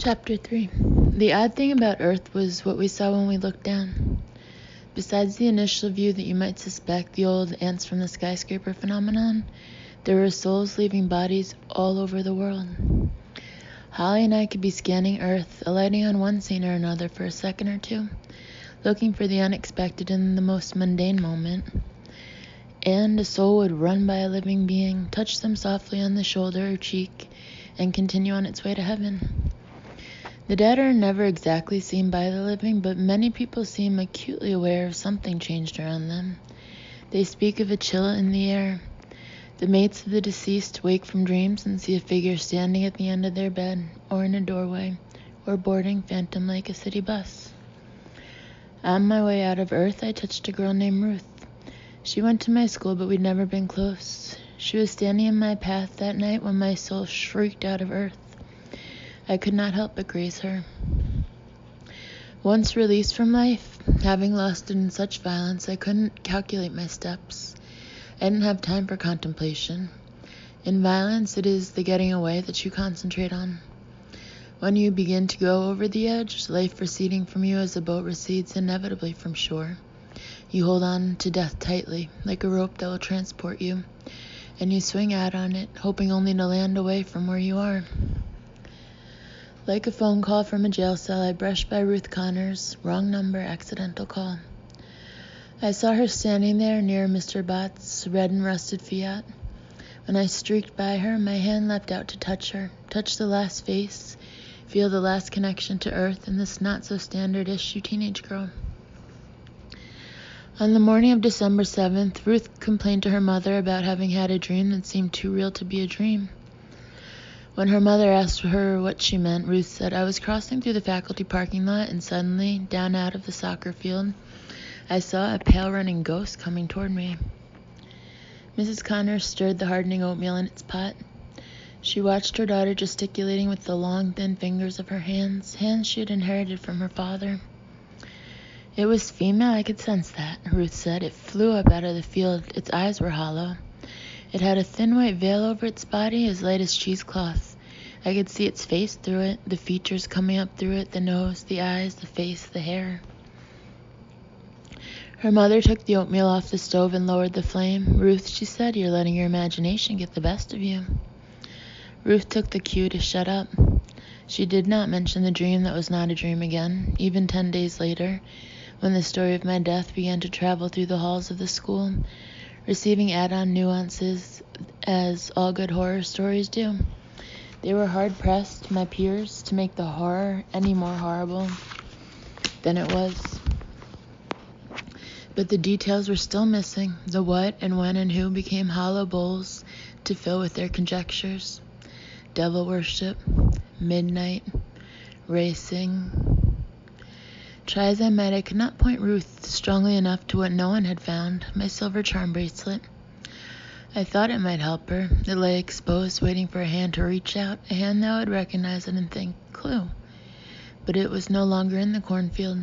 Chapter 3. The odd thing about Earth was what we saw when we looked down. Besides the initial view that you might suspect, the old ants from the skyscraper phenomenon, there were souls leaving bodies all over the world. Holly and I could be scanning Earth, alighting on one scene or another for a second or two, looking for the unexpected in the most mundane moment. And a soul would run by a living being, touch them softly on the shoulder or cheek, and continue on its way to heaven. The dead are never exactly seen by the living, but many people seem acutely aware of something changed around them. They speak of a chill in the air. The mates of the deceased wake from dreams and see a figure standing at the end of their bed, or in a doorway, or boarding phantom like a city bus. On my way out of Earth, I touched a girl named Ruth. She went to my school, but we'd never been close. She was standing in my path that night when my soul shrieked out of Earth. I could not help but graze her. Once released from life, having lost it in such violence, I couldn't calculate my steps. I didn't have time for contemplation. In violence, it is the getting away that you concentrate on. When you begin to go over the edge, life receding from you as a boat recedes inevitably from shore, you hold on to death tightly, like a rope that will transport you, and you swing out on it, hoping only to land away from where you are. Like a phone call from a jail cell, I brushed by Ruth Connors. Wrong number, accidental call. I saw her standing there near Mr. Bott's red and rusted Fiat. When I streaked by her, my hand leapt out to touch her, touch the last face, feel the last connection to Earth and this not-so-standard-issue teenage girl. On the morning of December 7th, Ruth complained to her mother about having had a dream that seemed too real to be a dream. When her mother asked her what she meant, Ruth said, "I was crossing through the faculty parking lot, and suddenly, down out of the soccer field, I saw a pale running ghost coming toward me." Mrs. Connors stirred the hardening oatmeal in its pot. She watched her daughter gesticulating with the long, thin fingers of her hands she had inherited from her father. "It was female, I could sense that," Ruth said. "It flew up out of the field. Its eyes were hollow. It had a thin white veil over its body, as light as cheesecloth. I could see its face through it, the features coming up through it, the nose, the eyes, the face, the hair." Her mother took the oatmeal off the stove and lowered the flame. "Ruth," she said, "you're letting your imagination get the best of you." Ruth took the cue to shut up. She did not mention the dream that was not a dream again, even 10 days later, when the story of my death began to travel through the halls of the school, receiving add-on nuances as all good horror stories do. They were hard-pressed, my peers, to make the horror any more horrible than it was. But the details were still missing. The what and when and who became hollow bowls to fill with their conjectures. Devil worship, midnight, racing. Try as I might, I could not point Ruth strongly enough to what no one had found, my silver charm bracelet. I thought it might help her. It lay exposed, waiting for a hand to reach out, a hand that would recognize it and think, clue. But it was no longer in the cornfield.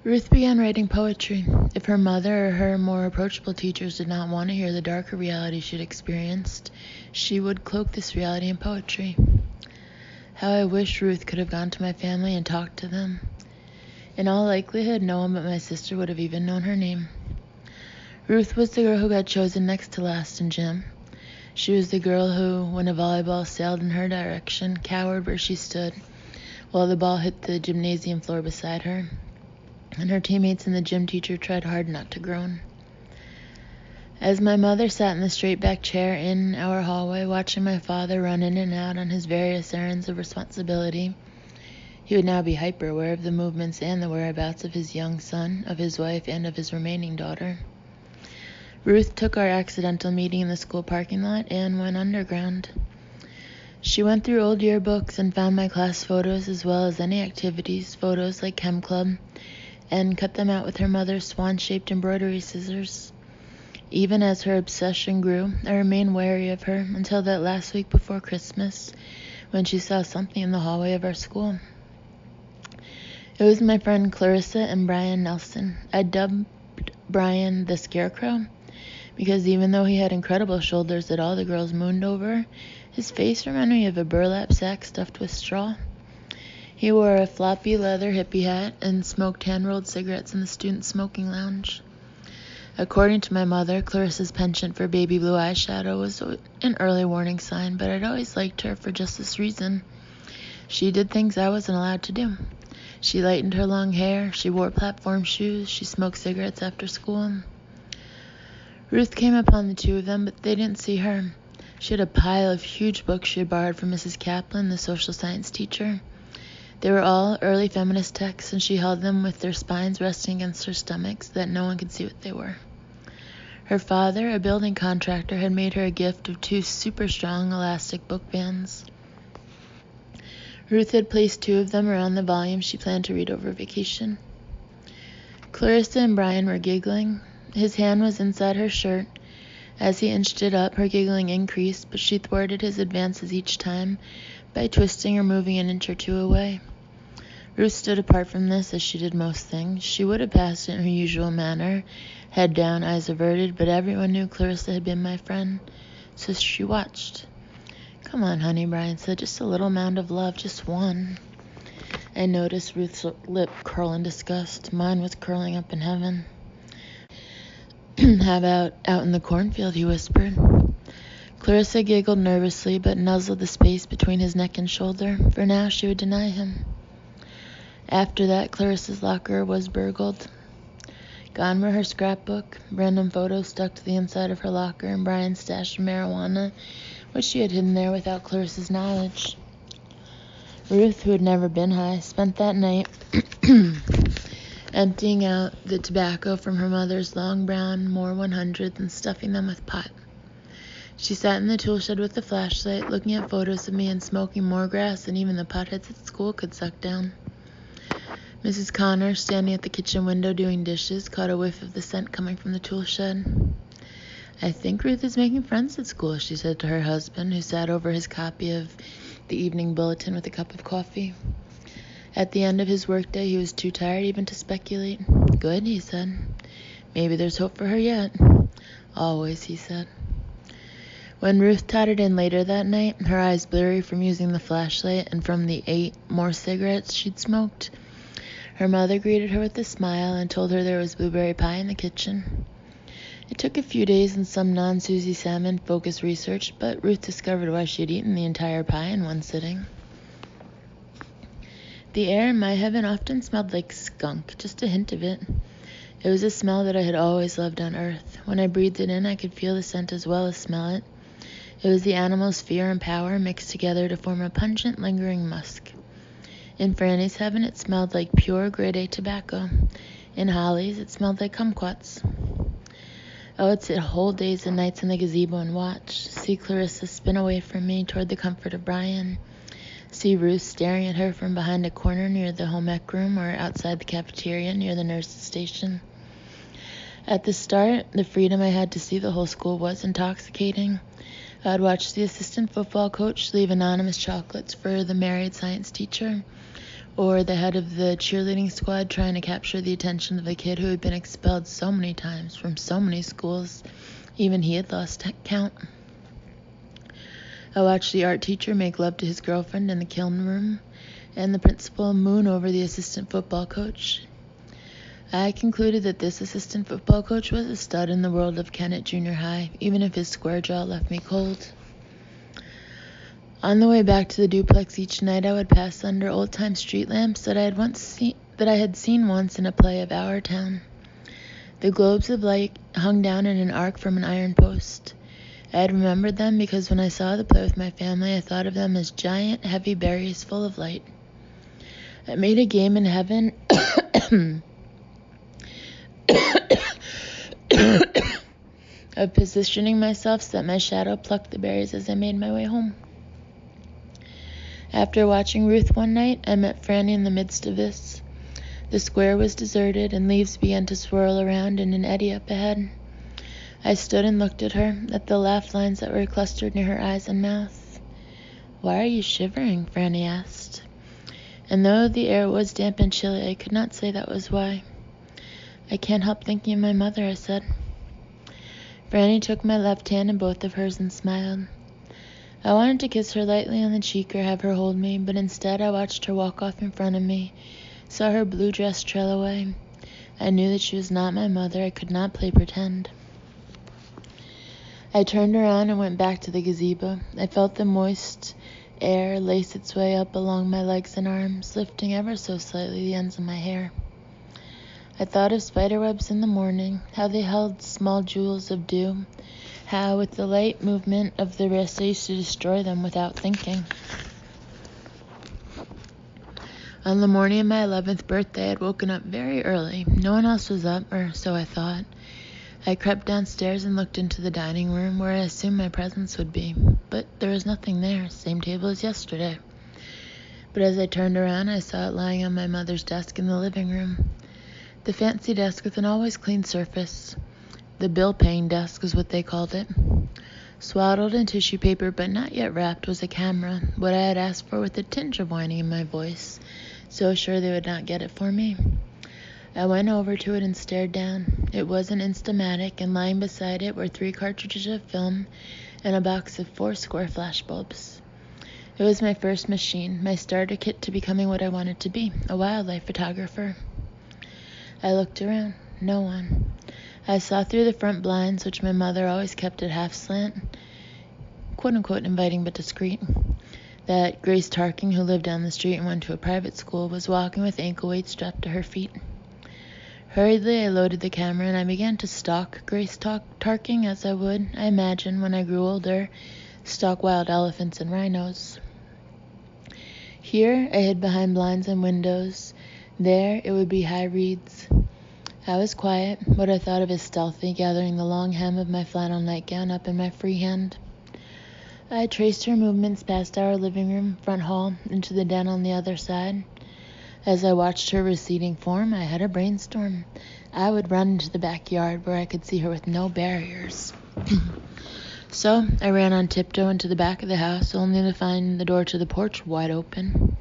Ruth began writing poetry. If her mother or her more approachable teachers did not want to hear the darker reality she'd experienced, she would cloak this reality in poetry. How I wish Ruth could have gone to my family and talked to them. In all likelihood, no one but my sister would have even known her name. Ruth was the girl who got chosen next to last in gym. She was the girl who, when a volleyball sailed in her direction, cowered where she stood, while the ball hit the gymnasium floor beside her, and her teammates and the gym teacher tried hard not to groan. As my mother sat in the straight-back chair in our hallway, watching my father run in and out on his various errands of responsibility, he would now be hyper-aware of the movements and the whereabouts of his young son, of his wife, and of his remaining daughter. Ruth took our accidental meeting in the school parking lot and went underground. She went through old yearbooks and found my class photos as well as any activities, photos like Chem Club, and cut them out with her mother's swan-shaped embroidery scissors. Even as her obsession grew, I remained wary of her until that last week before Christmas, when she saw something in the hallway of our school. It was my friend Clarissa and Brian Nelson. I dubbed Brian the Scarecrow, because even though he had incredible shoulders that all the girls mooned over, His face reminded me of a burlap sack stuffed with straw. He wore a floppy leather hippie hat and smoked hand-rolled cigarettes in the student smoking lounge. According to my mother, Clarissa's penchant for baby blue eyeshadow was an early warning sign, but I'd always liked her for just this reason. She did things I wasn't allowed to do. She lightened her long hair, she wore platform shoes, she smoked cigarettes after school. Ruth came upon the two of them, but they didn't see her. She had a pile of huge books she had borrowed from Mrs. Kaplan, the social science teacher. They were all early feminist texts, and she held them with their spines resting against her stomach so that no one could see what they were. Her father, a building contractor, had made her a gift of 2 super strong elastic book bands. Ruth had placed 2 of them around the volume she planned to read over vacation. Clarissa and Brian were giggling. His hand was inside her shirt. As he inched it up, her giggling increased, but she thwarted his advances each time by twisting or moving an inch or 2 away. Ruth stood apart from this, as she did most things. She would have passed it in her usual manner, head down, eyes averted, but everyone knew Clarissa had been my friend, so she watched. "Come on, honey," Brian said. "Just a little mound of love, just one." I noticed Ruth's lip curl in disgust. Mine was curling up in heaven. "How about out in the cornfield?" he whispered. Clarissa giggled nervously, but nuzzled the space between his neck and shoulder. For now, she would deny him. After that, Clarissa's locker was burgled. Gone were her scrapbook, random photos stuck to the inside of her locker, and Brian's stash of marijuana, which she had hidden there without Clarissa's knowledge. Ruth, who had never been high, spent that night emptying out the tobacco from her mother's long brown Moore 100s and stuffing them with pot. She sat in the tool shed with the flashlight, looking at photos of me and smoking more grass than even the potheads at school could suck down. Mrs. Connor, standing at the kitchen window doing dishes, caught a whiff of the scent coming from the tool shed. "I think Ruth is making friends at school," she said to her husband, who sat over his copy of the Evening Bulletin with a cup of coffee. At the end of his workday, he was too tired even to speculate. "Good," he said. "Maybe there's hope for her yet." "Always," he said. When Ruth tottered in later that night, her eyes blurry from using the flashlight and from the 8 more cigarettes she'd smoked, her mother greeted her with a smile and told her there was blueberry pie in the kitchen. It took a few days and some non-Susie Salmon focused research, but Ruth discovered why she had eaten the entire pie in one sitting. The air in my heaven often smelled like skunk, just a hint of it. It was a smell that I had always loved on Earth. When I breathed it in, I could feel the scent as well as smell it. It was the animal's fear and power mixed together to form a pungent, lingering musk. In Franny's heaven, it smelled like pure grade A tobacco. In Holly's, it smelled like kumquats. I would sit whole days and nights in the gazebo and watch, see Clarissa spin away from me toward the comfort of Brian, see Ruth staring at her from behind a corner near the home ec room or outside the cafeteria near the nurse's station. At the start, the freedom I had to see the whole school was intoxicating. I'd watch the assistant football coach leave anonymous chocolates for the married science teacher, or the head of the cheerleading squad trying to capture the attention of a kid who had been expelled so many times from so many schools, even he had lost count. I watched the art teacher make love to his girlfriend in the kiln room, and the principal moon over the assistant football coach. I concluded that this assistant football coach was a stud in the world of Kennett Junior High, even if his square jaw left me cold. On the way back to the duplex each night, I would pass under old-time street lamps that I had seen once in a play of Our Town. The globes of light hung down in an arc from an iron post. I had remembered them because when I saw the play with my family, I thought of them as giant, heavy berries full of light. I made a game in heaven of positioning myself so that my shadow plucked the berries as I made my way home. After watching Ruth one night, I met Franny in the midst of this. The square was deserted, and leaves began to swirl around in an eddy up ahead. I stood and looked at her, at the laugh lines that were clustered near her eyes and mouth. "Why are you shivering?" Franny asked. And though the air was damp and chilly, I could not say that was why. "I can't help thinking of my mother," I said. Franny took my left hand in both of hers and smiled. I wanted to kiss her lightly on the cheek or have her hold me, but instead I watched her walk off in front of me, saw her blue dress trail away. I knew that she was not my mother. I could not play pretend. I turned around and went back to the gazebo. I felt the moist air lace its way up along my legs and arms, lifting ever so slightly the ends of my hair. I thought of spiderwebs in the morning, how they held small jewels of dew, how with the light movement of the wrist I used to destroy them without thinking. On the morning of my 11th birthday, I had woken up very early. No one else was up, or so I thought. I crept downstairs and looked into the dining room where I assumed my presents would be, but there was nothing there, same table as yesterday. But as I turned around, I saw it lying on my mother's desk in the living room. The fancy desk with an always clean surface. The bill-paying desk was what they called it. Swaddled in tissue paper but not yet wrapped was a camera, what I had asked for with a tinge of whining in my voice, so sure they would not get it for me. I went over to it and stared down. It was an Instamatic, and lying beside it were 3 cartridges of film and a box of 4 square flashbulbs. It was my first machine, my starter kit to becoming what I wanted to be, a wildlife photographer. I looked around. No one. I saw through the front blinds, which my mother always kept at half slant, quote-unquote inviting but discreet, that Grace Tarking, who lived down the street and went to a private school, was walking with ankle weights strapped to her feet. Hurriedly, I loaded the camera and I began to stalk Grace Tarking as I would, I imagine, when I grew older, stalk wild elephants and rhinos. Here, I hid behind blinds and windows. There, it would be high reeds. I was quiet, what I thought of as stealthy, gathering the long hem of my flannel nightgown up in my free hand. I traced her movements past our living room, front hall, into the den on the other side. As I watched her receding form, I had a brainstorm. I would run into the backyard where I could see her with no barriers. So I ran on tiptoe into the back of the house, only to find the door to the porch wide open.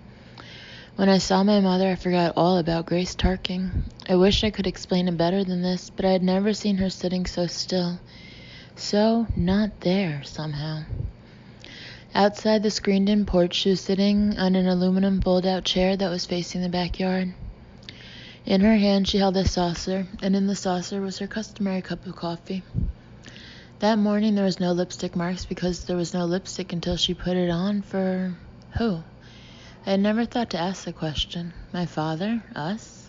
When I saw my mother, I forgot all about Grace Tarking. I wish I could explain it better than this, but I had never seen her sitting so still. So not there, somehow. Outside the screened-in porch, she was sitting on an aluminum fold-out chair that was facing the backyard. In her hand, she held a saucer, and in the saucer was her customary cup of coffee. That morning, there was no lipstick marks because there was no lipstick until she put it on for who? I had never thought to ask the question. My father? Us?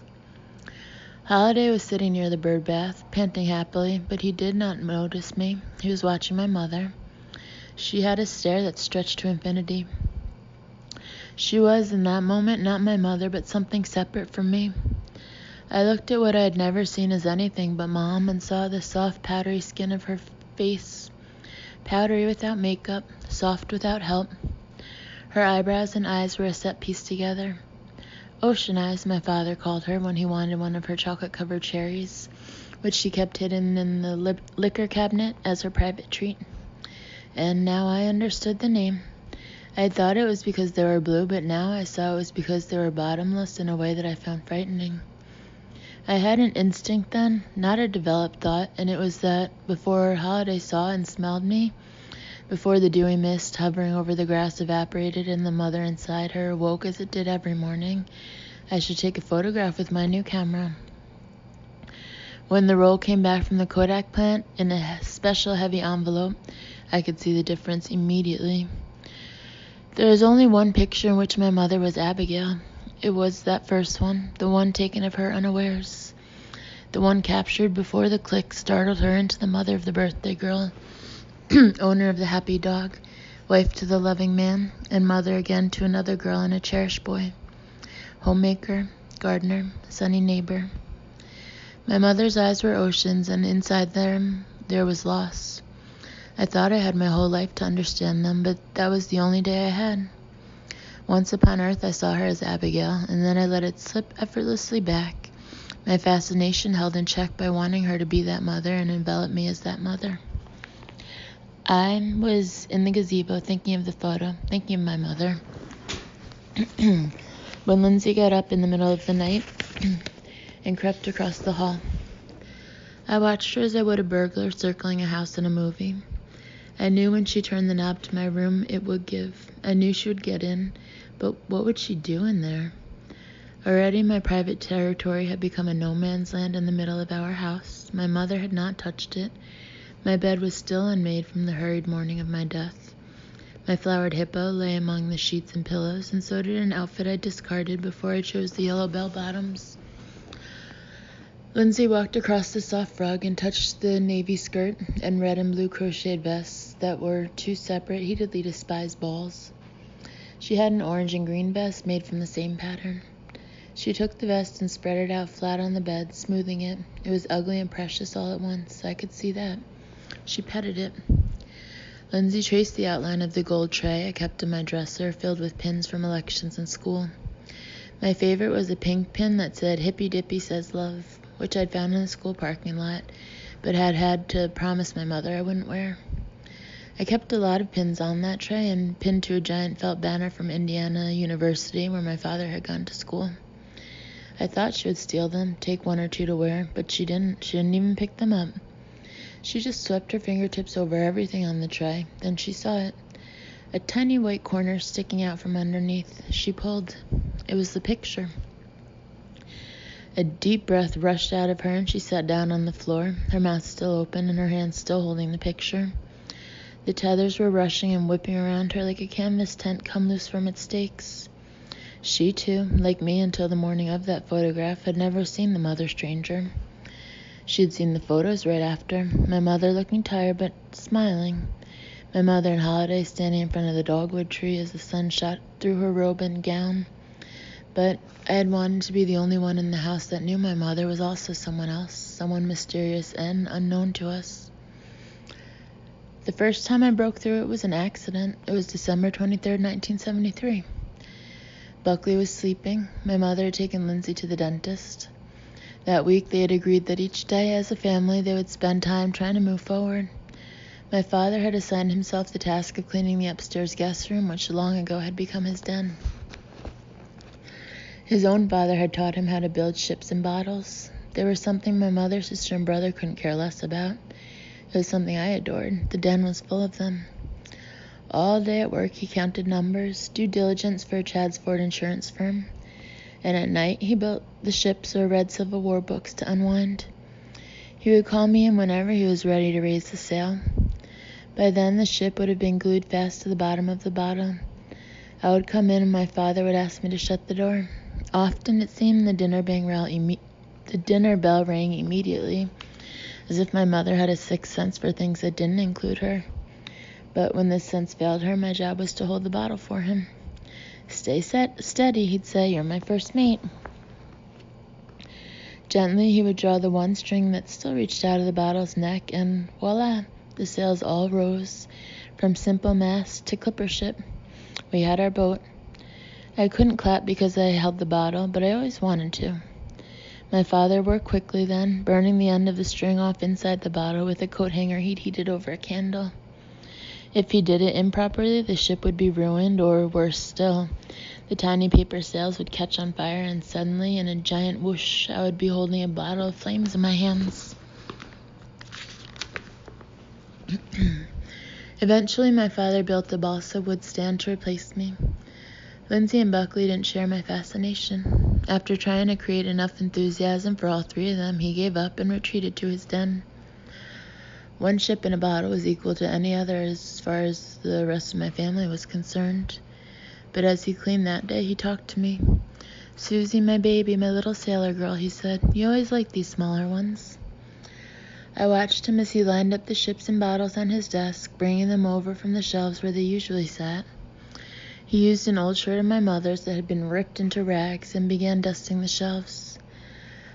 Holiday was sitting near the bird bath, panting happily, but he did not notice me. He was watching my mother. She had a stare that stretched to infinity. She was, in that moment, not my mother, but something separate from me. I looked at what I had never seen as anything but Mom and saw the soft, powdery skin of her face. Powdery without makeup, soft without help. Her eyebrows and eyes were a set piece together. Ocean eyes, my father called her when he wanted one of her chocolate-covered cherries, which she kept hidden in the liquor cabinet as her private treat. And now I understood the name. I had thought it was because they were blue, but now I saw it was because they were bottomless in a way that I found frightening. I had an instinct then, not a developed thought, and it was that before Holiday saw and smelled me, before the dewy mist hovering over the grass evaporated and the mother inside her awoke as it did every morning, I should take a photograph with my new camera. When the roll came back from the Kodak plant in a special heavy envelope, I could see the difference immediately. There is only one picture in which my mother was Abigail. It was that first one, the one taken of her unawares, the one captured before the click startled her into the mother of the birthday girl, owner of the happy dog, wife to the loving man, and mother again to another girl and a cherished boy, homemaker, gardener, sunny neighbor. My mother's eyes were oceans, and inside them there was loss. I thought I had my whole life to understand them, but that was the only day I had. Once upon earth I saw her as Abigail, and then I let it slip effortlessly back, my fascination held in check by wanting her to be that mother and envelop me as that mother. I was in the gazebo thinking of the photo, thinking of my mother, when Lindsay got up in the middle of the night and crept across the hall. I watched her as I would a burglar circling a house in a movie. I knew when she turned the knob to my room, it would give. I knew she would get in, but what would she do in there? Already my private territory had become a no man's land in the middle of our house. My mother had not touched it. My bed was still unmade from the hurried morning of my death. My flowered hippo lay among the sheets and pillows, and so did an outfit I discarded before I chose the yellow bell-bottoms. Lindsay walked across the soft rug and touched the navy skirt and red and blue crocheted vests that were two separate, heatedly despised balls. She had an orange and green vest made from the same pattern. She took the vest and spread it out flat on the bed, smoothing it. It was ugly and precious all at once. I could see that. She petted it. Lindsay traced the outline of the gold tray I kept in my dresser, filled with pins from elections in school. My favorite was a pink pin that said, "Hippy Dippy Says Love," which I'd found in the school parking lot, but had to promise my mother I wouldn't wear. I kept a lot of pins on that tray and pinned to a giant felt banner from Indiana University, where my father had gone to school. I thought she would steal them, take one or two to wear, but she didn't. She didn't even pick them up. She just swept her fingertips over everything on the tray. Then she saw it. A tiny white corner sticking out from underneath. She pulled. It was the picture. A deep breath rushed out of her, and she sat down on the floor, her mouth still open and her hands still holding the picture. The tethers were rushing and whipping around her like a canvas tent come loose from its stakes. She, too, like me until the morning of that photograph, had never seen the mother stranger. She had seen the photos right after, my mother looking tired but smiling, my mother and Holiday standing in front of the dogwood tree as the sun shot through her robe and gown. But I had wanted to be the only one in the house that knew my mother was also someone else, someone mysterious and unknown to us. The first time I broke through it was an accident. It was December 23rd, 1973. Buckley was sleeping. My mother had taken Lindsay to the dentist. That week they had agreed that each day as a family they would spend time trying to move forward. My father had assigned himself the task of cleaning the upstairs guest room, which long ago had become his den. His own father had taught him how to build ships and bottles. They were something my mother, sister, and brother couldn't care less about. It was something I adored. The den was full of them. All day at work he counted numbers, due diligence for a Chadsford insurance firm, and at night he built the ships or read Civil War books to unwind. He would call me in whenever he was ready to raise the sail. By then the ship would have been glued fast to the bottom of the bottle. I would come in and my father would ask me to shut the door. Often, it seemed, the dinner bell rang immediately, as if my mother had a sixth sense for things that didn't include her. But when this sense failed her, my job was to hold the bottle for him. "Stay steady," he'd say. "You're my first mate." Gently, he would draw the one string that still reached out of the bottle's neck, and voila, the sails all rose, from simple mast to clipper ship. We had our boat. I couldn't clap because I held the bottle, but I always wanted to. My father worked quickly then, burning the end of the string off inside the bottle with a coat hanger he'd heated over a candle. If he did it improperly, the ship would be ruined, or worse still, the tiny paper sails would catch on fire, and suddenly, in a giant whoosh, I would be holding a bottle of flames in my hands. Eventually, my father built a balsa wood stand to replace me. Lindsay and Buckley didn't share my fascination. After trying to create enough enthusiasm for all three of them, he gave up and retreated to his den. One ship in a bottle was equal to any other as far as the rest of my family was concerned. But as he cleaned that day, he talked to me. "Susie, my baby, my little sailor girl," he said. "You always liked these smaller ones." I watched him as he lined up the ships and bottles on his desk, bringing them over from the shelves where they usually sat. He used an old shirt of my mother's that had been ripped into rags and began dusting the shelves.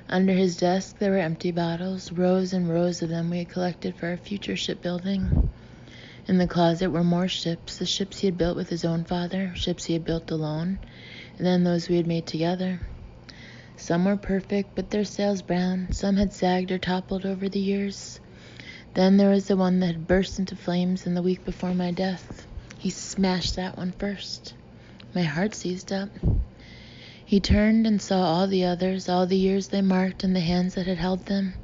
Under his desk there were empty bottles, rows and rows of them we had collected for our future shipbuilding. In the closet were more ships, the ships he had built with his own father, ships he had built alone, and then those we had made together. Some were perfect, but their sails brown. Some had sagged or toppled over the years. Then there was the one that had burst into flames in the week before my death. He smashed that one first. My heart seized up. He turned and saw all the others, all the years they marked and the hands that had held them.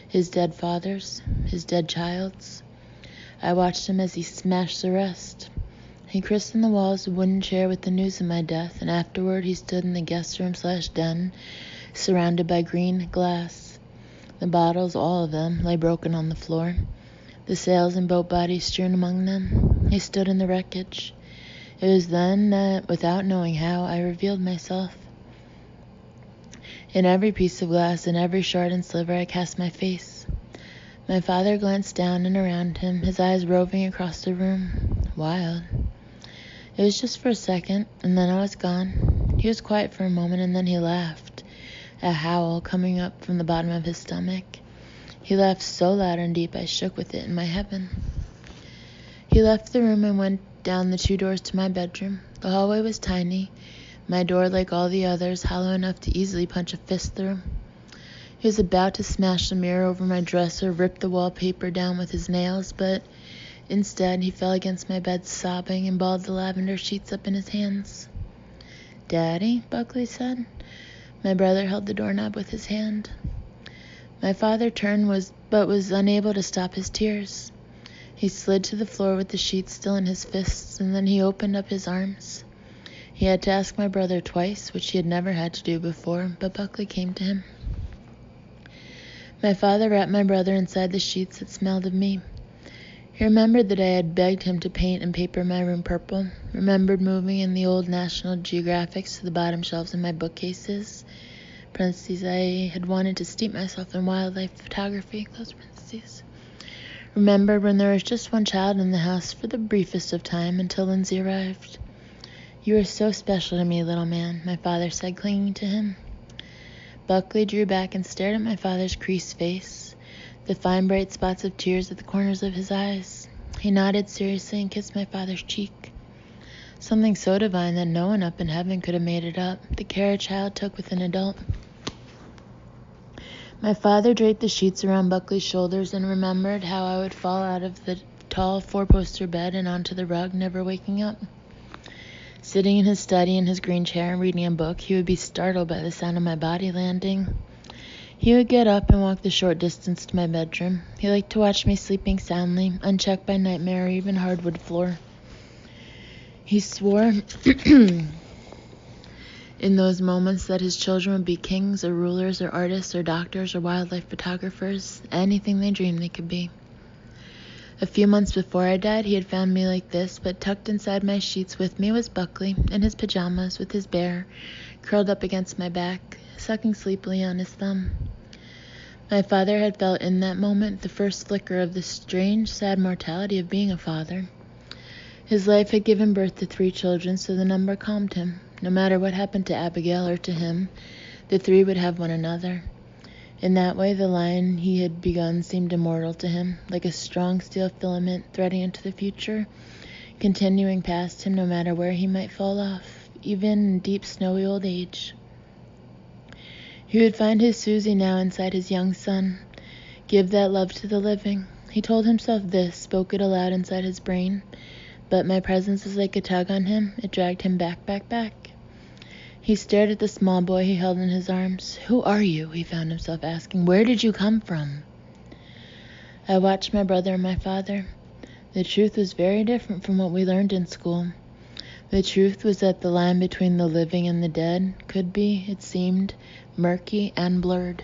His dead father's, his dead child's. I watched him as he smashed the rest. He christened the walls a wooden chair with the news of my death, and afterward he stood in the guest room/den, surrounded by green glass. The bottles, all of them, lay broken on the floor, the sails and boat bodies strewn among them. He stood in the wreckage. It was then that, without knowing how, I revealed myself. In every piece of glass, in every shard and sliver, I cast my face. My father glanced down and around him, his eyes roving across the room. Wild. It was just for a second, and then I was gone. He was quiet for a moment, and then he laughed, a howl coming up from the bottom of his stomach. He laughed so loud and deep I shook with it in my heaven. He left the room and went down the 2 doors to my bedroom. The hallway was tiny, my door, like all the others, hollow enough to easily punch a fist through. He was about to smash the mirror over my dresser, rip the wallpaper down with his nails, but instead he fell against my bed sobbing and balled the lavender sheets up in his hands. "Daddy," Buckley said. My brother held the doorknob with his hand. My father turned but was unable to stop his tears. He slid to the floor with the sheets still in his fists, and then he opened up his arms. He had to ask my brother twice, which he had never had to do before, but Buckley came to him. My father wrapped my brother inside the sheets that smelled of me. He remembered that I had begged him to paint and paper my room purple, remembered moving in the old National Geographics to the bottom shelves in my bookcases, parentheses, I had wanted to steep myself in wildlife photography, close parentheses. Remembered when there was just one child in the house for the briefest of time until Lindsay arrived. "You are so special to me, little man," my father said, clinging to him. Buckley drew back and stared at my father's creased face, the fine bright spots of tears at the corners of his eyes. He nodded seriously and kissed my father's cheek. Something so divine that no one up in heaven could have made it up, the care a child took with an adult. My father draped the sheets around Buckley's shoulders and remembered how I would fall out of the tall 4-poster bed and onto the rug, never waking up. Sitting in his study in his green chair and reading a book, he would be startled by the sound of my body landing. He would get up and walk the short distance to my bedroom. He liked to watch me sleeping soundly, unchecked by nightmare or even hardwood floor. He swore in those moments that his children would be kings or rulers or artists or doctors or wildlife photographers, anything they dreamed they could be. A few months before I died, he had found me like this, but tucked inside my sheets with me was Buckley, in his pajamas, with his bear, curled up against my back, sucking sleepily on his thumb. My father had felt in that moment the first flicker of the strange, sad mortality of being a father. His life had given birth to 3 children, so the number calmed him. No matter what happened to Abigail or to him, the 3 would have one another. In that way, the line he had begun seemed immortal to him, like a strong steel filament threading into the future, continuing past him no matter where he might fall off, even in deep snowy old age. He would find his Susie now inside his young son, give that love to the living. He told himself this, spoke it aloud inside his brain, but my presence was like a tug on him. It dragged him back. He stared at the small boy he held in his arms. "Who are you?" he found himself asking. "Where did you come from?" I watched my brother and my father. The truth was very different from what we learned in school. The truth was that the line between the living and the dead could be, it seemed, murky and blurred.